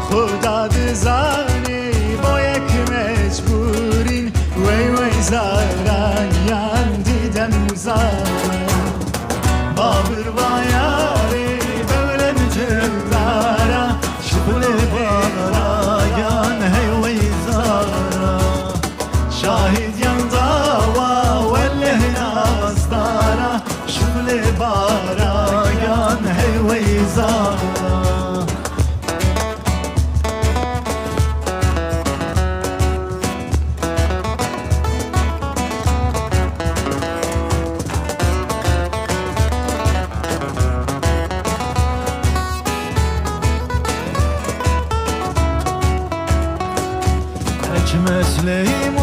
خدا دزانی با یک مجبورین وی وی زاران یان دیدن مزاران بابر وایاری böyle mücevdara şıklı berayan hey vey zara şahit yan dava ve lehna asdara şıklı berayan hey vey zara Mesleğim